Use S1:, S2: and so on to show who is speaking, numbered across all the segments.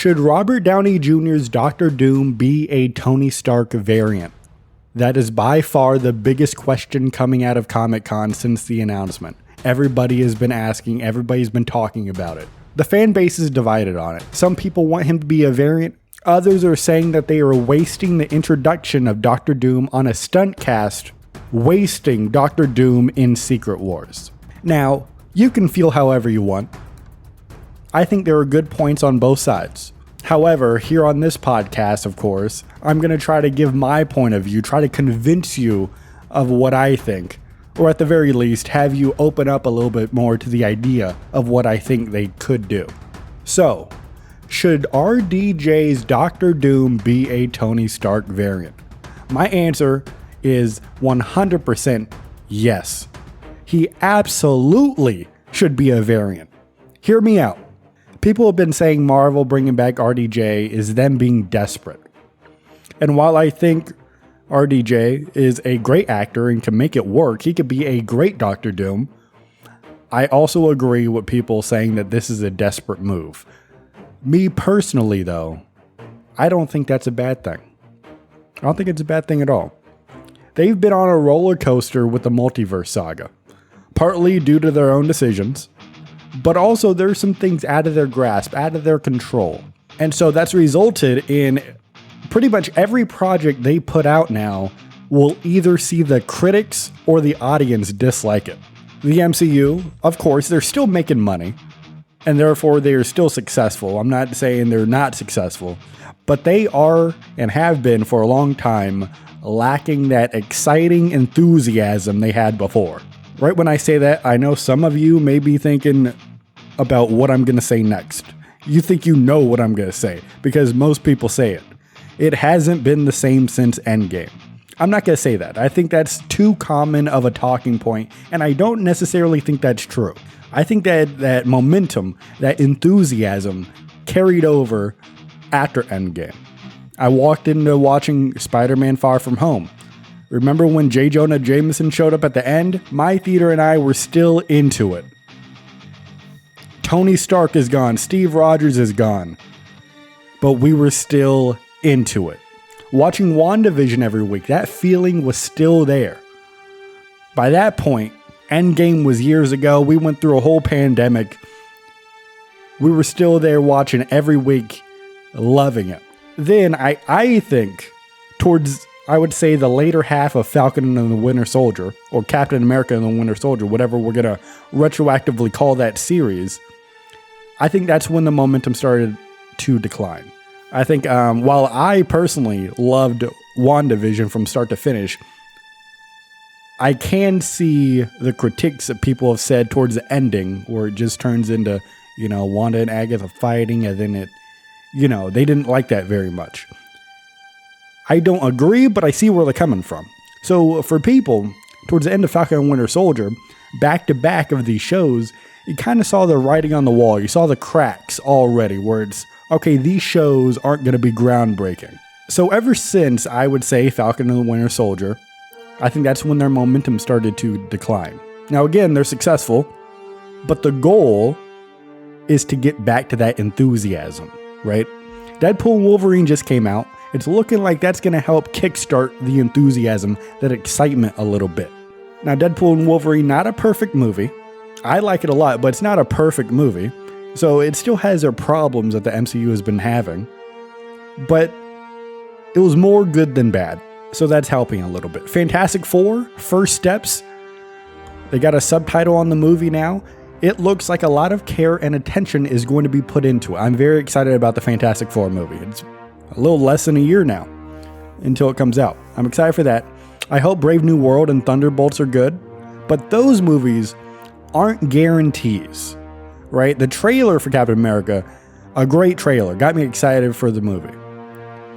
S1: Should Robert Downey Jr.'s Doctor Doom be a Tony Stark variant? That is by far the biggest question coming out of Comic-Con since the announcement. Everybody has been asking, everybody's been talking about it. The fan base is divided on it. Some people want him to be a variant. Others are saying that they are wasting the introduction of Doctor Doom on a stunt cast, wasting Doctor Doom in Secret Wars. Now, you can feel however you want. I think there are good points on both sides. However, here on this podcast, of course, I'm going to try to give my point of view, try to convince you of what I think, or at the very least, have you open up a little bit more to the idea of what I think they could do. So, should RDJ's Doctor Doom be a Tony Stark variant? My answer is 100% yes. He absolutely should be a variant. Hear me out. People have been saying Marvel bringing back RDJ is them being desperate. And while I think RDJ is a great actor and can make it work, he could be a great Doctor Doom, I also agree with people saying that this is a desperate move. Me personally, though, I don't think that's a bad thing. I don't think it's a bad thing at all. They've been on a roller coaster with the Multiverse saga, partly due to their own decisions, but also there's some things out of their grasp, out of their control. And so that's resulted in pretty much every project they put out now will either see the critics or the audience dislike it. The MCU, of course, they're still making money, and therefore they are still successful. I'm not saying they're not successful, but they are and have been for a long time lacking that exciting enthusiasm they had before. Right when I say that, I know some of you may be thinking about what I'm going to say next. You think you know what I'm going to say because most people say it. It hasn't been the same since Endgame. I'm not going to say that. I think that's too common of a talking point, and I don't necessarily think that's true. I think that momentum, that enthusiasm carried over after Endgame. I walked into watching Spider-Man Far From Home. Remember when J. Jonah Jameson showed up at the end? My theater and I were still into it. Tony Stark is gone. Steve Rogers is gone. But we were still into it. Watching WandaVision every week, that feeling was still there. By that point, Endgame was years ago. We went through a whole pandemic. We were still there watching every week, loving it. Then I think towards, I would say, the later half of Falcon and the Winter Soldier, or Captain America and the Winter Soldier, whatever we're going to retroactively call that series, I think that's when the momentum started to decline. I think while I personally loved WandaVision from start to finish, I can see the critiques that people have said towards the ending where it just turns into, Wanda and Agatha fighting, and then they didn't like that very much. I don't agree, but I see where they're coming from. So for people, towards the end of Falcon and Winter Soldier, back to back of these shows, you kind of saw the writing on the wall. You saw the cracks already where it's, okay, these shows aren't going to be groundbreaking. So ever since, I would say, Falcon and the Winter Soldier, I think that's when their momentum started to decline. Now again, they're successful, but the goal is to get back to that enthusiasm, right? Deadpool and Wolverine just came out. It's looking like that's going to help kickstart the enthusiasm, that excitement a little bit. Now, Deadpool and Wolverine, not a perfect movie. I like it a lot, but it's not a perfect movie. So it still has their problems that the MCU has been having. But it was more good than bad. So that's helping a little bit. Fantastic Four, First Steps. They got a subtitle on the movie now. It looks like a lot of care and attention is going to be put into it. I'm very excited about the Fantastic Four movie. It's a little less than a year now until it comes out. I'm excited for that. I hope Brave New World and Thunderbolts are good. But those movies aren't guarantees, right? The trailer for Captain America, a great trailer, got me excited for the movie.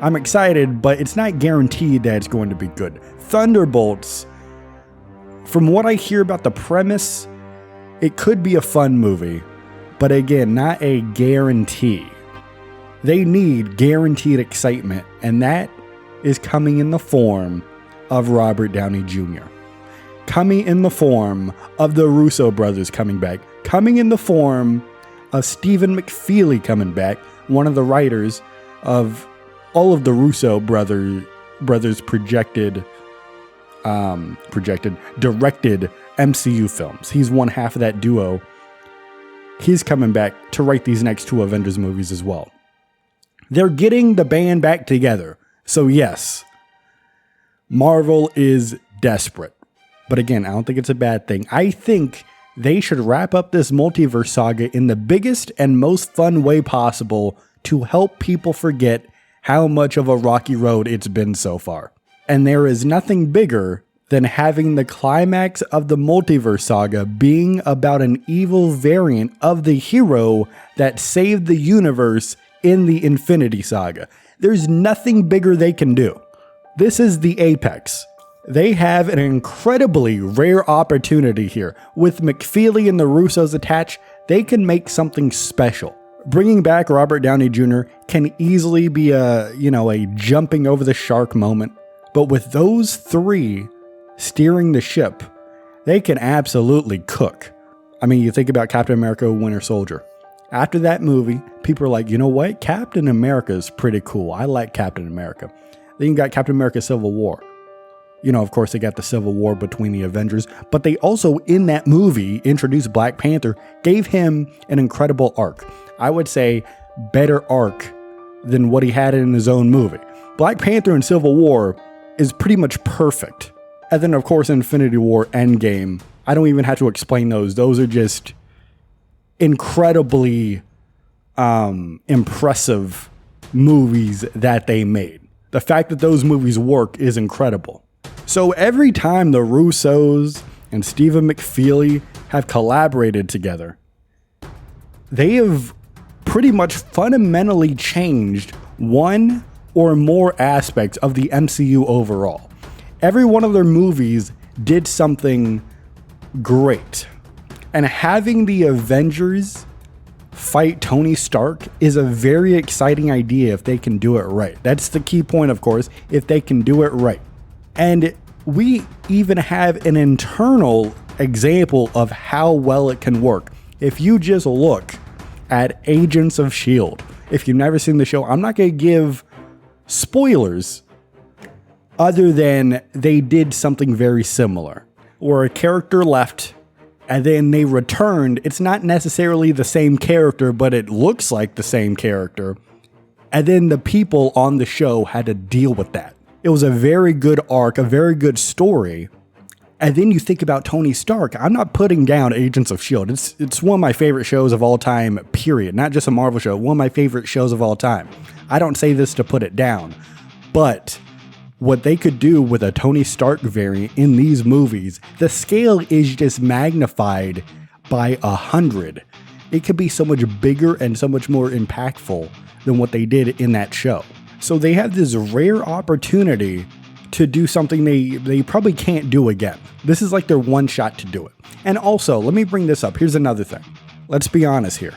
S1: I'm excited, but it's not guaranteed that it's going to be good. Thunderbolts, from what I hear about the premise, it could be a fun movie, but again, not a guarantee. They need guaranteed excitement, and that is coming in the form of Robert Downey Jr. Coming in the form of the Russo Brothers coming back. Coming in the form of Stephen McFeely coming back, one of the writers of all of the Russo brothers directed MCU films. He's one half of that duo. He's coming back to write these next 2 Avengers movies as well. They're getting the band back together. So yes, Marvel is desperate. But again, I don't think it's a bad thing. I think they should wrap up this multiverse saga in the biggest and most fun way possible to help people forget how much of a rocky road it's been so far. And there is nothing bigger than having the climax of the multiverse saga being about an evil variant of the hero that saved the universe in the Infinity Saga. There's nothing bigger they can do. This is the apex. They have an incredibly rare opportunity here. With McFeely and the Russos attached, they can make something special. Bringing back Robert Downey Jr. can easily be a jumping over the shark moment. But with those 3 steering the ship, they can absolutely cook. I mean, you think about Captain America, Winter Soldier. After that movie, people are like, you know what? Captain America is pretty cool. I like Captain America. Then you got Captain America Civil War. Of course, they got the Civil War between the Avengers, but they also, in that movie, introduced Black Panther, gave him an incredible arc. I would say better arc than what he had in his own movie. Black Panther and Civil War is pretty much perfect. And then, of course, Infinity War, Endgame. I don't even have to explain those. Those are just incredibly impressive movies that they made. The fact that those movies work is incredible. So every time the Russos and Stephen McFeely have collaborated together, they have pretty much fundamentally changed one or more aspects of the MCU overall. Every one of their movies did something great. And having the Avengers fight Tony Stark is a very exciting idea if they can do it right. That's the key point, of course, if they can do it right. And we even have an internal example of how well it can work. If you just look at Agents of S.H.I.E.L.D., if you've never seen the show, I'm not going to give spoilers other than they did something very similar, where a character left and then they returned. It's not necessarily the same character, but it looks like the same character. And then the people on the show had to deal with that. It was a very good arc, a very good story. And then you think about Tony Stark. I'm not putting down Agents of S.H.I.E.L.D. It's one of my favorite shows of all time, period. Not just a Marvel show, one of my favorite shows of all time. I don't say this to put it down. But what they could do with a Tony Stark variant in these movies, the scale is just magnified by 100. It could be so much bigger and so much more impactful than what they did in that show. So they have this rare opportunity to do something they probably can't do again. This is like their one shot to do it. And also, let me bring this up. Here's another thing. Let's be honest here.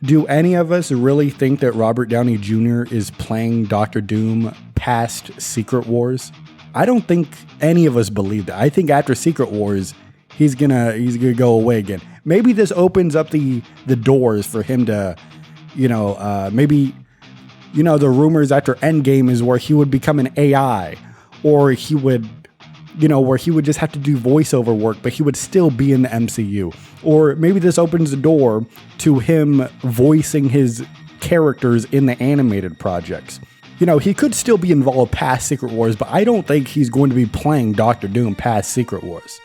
S1: Do any of us really think that Robert Downey Jr. is playing Dr. Doom past Secret Wars? I don't think any of us believe that. I think after Secret Wars, he's gonna go away again. Maybe this opens up the doors for him to, maybe, the rumors after Endgame is where he would become an AI, or he would, where he would just have to do voiceover work, but he would still be in the MCU. Or maybe this opens the door to him voicing his characters in the animated projects. He could still be involved past Secret Wars, but I don't think he's going to be playing Doctor Doom past Secret Wars.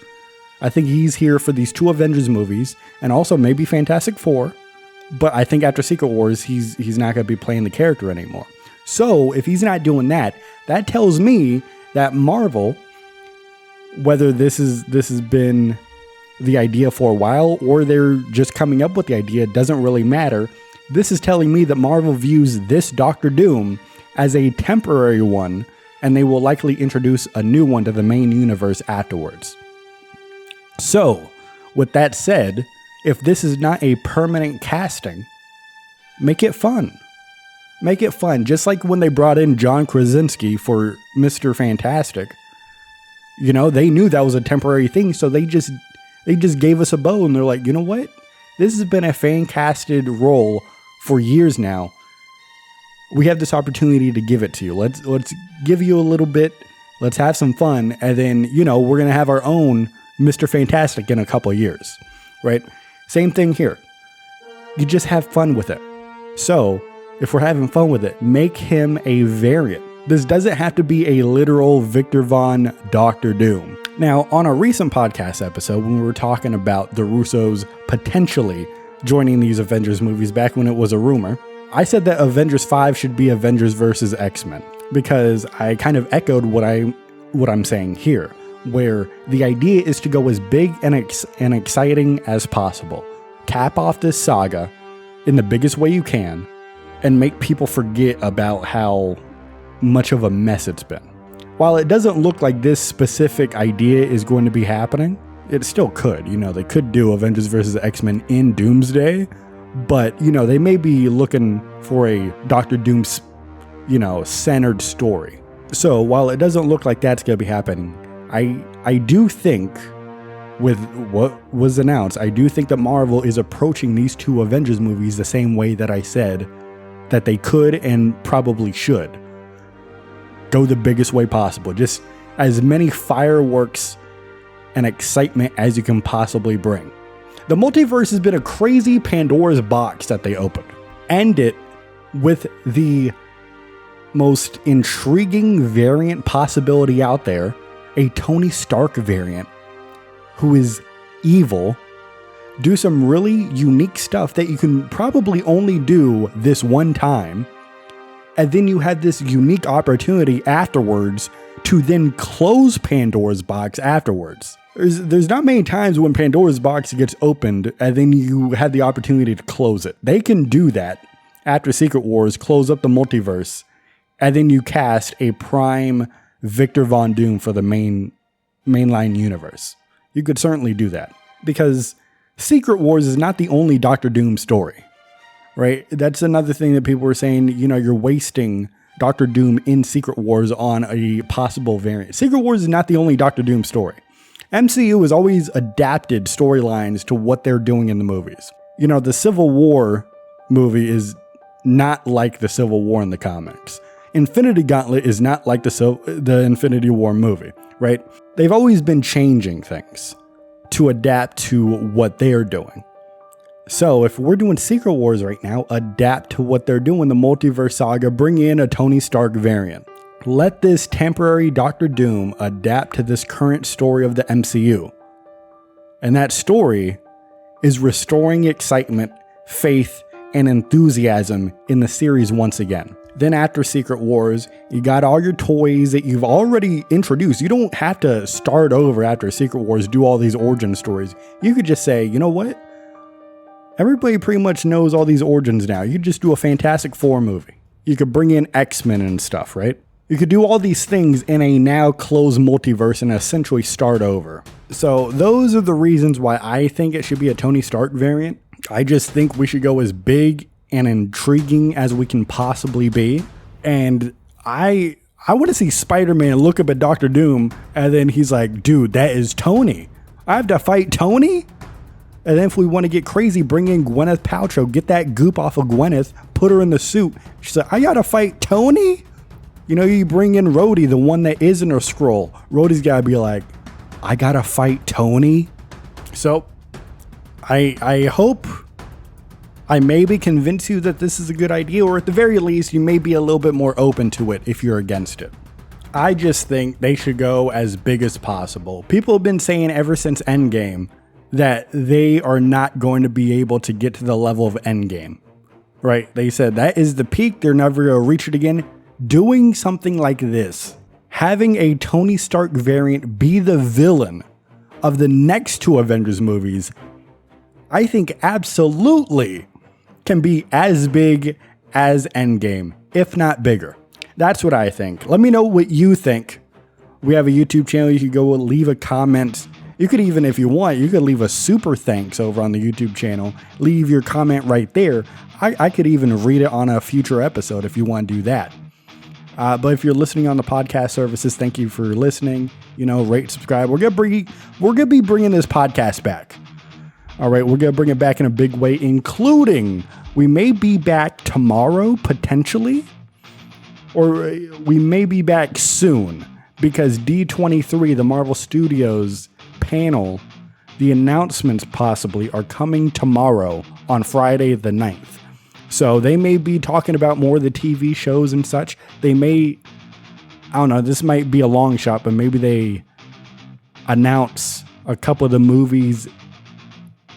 S1: I think he's here for these 2 Avengers movies, and also maybe Fantastic Four. But I think after Secret Wars, he's not going to be playing the character anymore. So if he's not doing that, that tells me that Marvel, whether this has been the idea for a while or they're just coming up with the idea, doesn't really matter. This is telling me that Marvel views this Doctor Doom as a temporary one, and they will likely introduce a new one to the main universe afterwards. So, with that said, if this is not a permanent casting, make it fun. Make it fun. Just like when they brought in John Krasinski for Mr. Fantastic. They knew that was a temporary thing, so they just gave us a bow, and they're like, you know what? This has been a fan-casted role for years now. We have this opportunity to give it to you. Let's give you a little bit. Let's have some fun. And then, we're going to have our own Mr. Fantastic in a couple of years, right? Same thing here. You just have fun with it. So if we're having fun with it, make him a variant. This doesn't have to be a literal Victor Von Dr. Doom. Now, on a recent podcast episode, when we were talking about the Russos potentially joining these Avengers movies back when it was a rumor, I said that Avengers 5 should be Avengers versus X-Men because I kind of echoed what I'm saying here, where the idea is to go as big and exciting as possible. Cap off this saga in the biggest way you can and make people forget about how much of a mess it's been. While it doesn't look like this specific idea is going to be happening, it still could. They could do Avengers versus X-Men in Doomsday, but, they may be looking for a Doctor Doom, centered story. So while it doesn't look like that's going to be happening, I do think with what was announced, I do think that Marvel is approaching these two Avengers movies the same way that I said that they could and probably should. Go the biggest way possible. Just as many fireworks and excitement as you can possibly bring. The multiverse has been a crazy Pandora's box that they opened. End it with the most intriguing variant possibility out there, a Tony Stark variant who is evil. Do some really unique stuff that you can probably only do this one time. And then you had this unique opportunity afterwards to then close Pandora's box afterwards. There's not many times when Pandora's box gets opened and then you had the opportunity to close it. They can do that after Secret Wars, close up the multiverse, and then you cast a prime Victor Von Doom for the mainline universe. You could certainly do that because Secret Wars is not the only Doctor Doom story. Right? That's another thing that people were saying, you're wasting Doctor Doom in Secret Wars on a possible variant. Secret Wars is not the only Doctor Doom story. MCU has always adapted storylines to what they're doing in the movies. The Civil War movie is not like the Civil War in the comics. Infinity Gauntlet is not like the Infinity War movie, right? They've always been changing things to adapt to what they're doing. So if we're doing Secret Wars right now, adapt to what they're doing, the multiverse saga, bring in a Tony Stark variant. Let this temporary Doctor Doom adapt to this current story of the MCU. And that story is restoring excitement, faith, and enthusiasm in the series once again. Then after Secret Wars, you got all your toys that you've already introduced. You don't have to start over after Secret Wars, do all these origin stories. You could just say, you know what? Everybody pretty much knows all these origins now. You could just do a Fantastic Four movie. You could bring in X-Men and stuff, right? You could do all these things in a now closed multiverse and essentially start over. So those are the reasons why I think it should be a Tony Stark variant. I just think we should go as big and intriguing as we can possibly be. And I want to see Spider-Man look up at Doctor Doom and then he's like, dude, that is Tony. I have to fight Tony? And then if we want to get crazy, bring in Gwyneth Paltrow, get that goop off of Gwyneth, put her in the suit. She's like, I gotta fight Tony? You bring in Rhodey, the one that isn't a Skrull. Rhodey's gotta be like, I gotta fight Tony? So, I hope I maybe convince you that this is a good idea, or at the very least, you may be a little bit more open to it if you're against it. I just think they should go as big as possible. People have been saying ever since Endgame that they are not going to be able to get to the level of Endgame, right? They said that is the peak. They're never going to reach it again. Doing something like this, having a Tony Stark variant be the villain of the next two Avengers movies, I think absolutely can be as big as Endgame, if not bigger. That's what I think. Let me know what you think. We have a YouTube channel. You could go leave a comment. You could even, if you want, you could leave a super thanks over on the YouTube channel. Leave your comment right there. I could even read it on a future episode if you want to do that. But if you're listening on the podcast services, thank you for listening. Rate, subscribe. We're gonna be bringing this podcast back. All right, we're gonna bring it back in a big way, including we may be back tomorrow potentially or we may be back soon, because D23, the Marvel Studios panel, the announcements possibly are coming tomorrow on Friday the 9th. So they may be talking about more of the TV shows and such. They may, I don't know, this might be a long shot, but maybe they announce a couple of the movies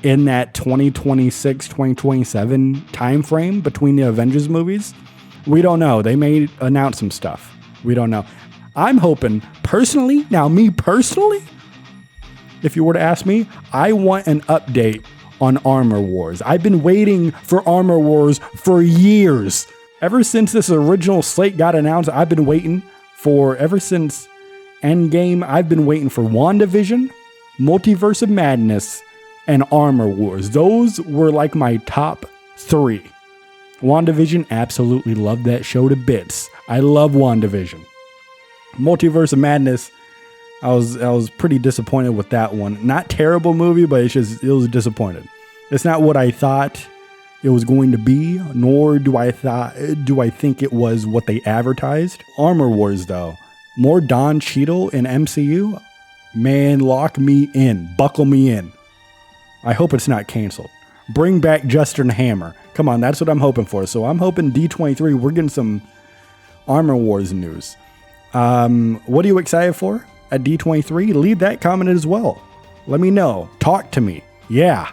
S1: in that 2026, 2027 time frame between the Avengers movies. We don't know. They may announce some stuff. We don't know. I'm hoping personally, if you were to ask me, I want an update on Armor Wars. I've been waiting for Armor Wars for years. Ever since this original slate got announced, I've been waiting for, ever since Endgame, I've been waiting for WandaVision, Multiverse of Madness, and Armor Wars. Those were like my top 3. WandaVision, absolutely loved that show to bits. I love WandaVision. Multiverse of Madness, I was pretty disappointed with that one. Not terrible movie, but it was disappointed. It's not what I thought it was going to be, nor do I think it was what they advertised. Armor Wars though, more Don Cheadle in MCU, man, lock me in, buckle me in. I hope it's not canceled. Bring back Justin Hammer. Come on, that's what I'm hoping for. So I'm hoping D23, we're getting some Armor Wars news. What are you excited for at D23? Leave that comment as well. Let me know. Talk to me. Yeah.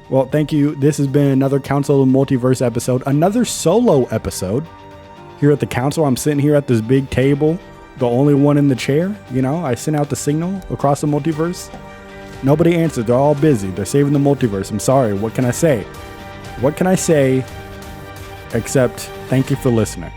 S1: Well, thank you. This has been another Council of Multiverse episode. Another solo episode here at the council. I'm sitting here at this big table, the only one in the chair. You know, I sent out the signal across the multiverse. Nobody answered. They're all busy. They're saving the multiverse. I'm sorry. What can I say? What can I say except thank you for listening?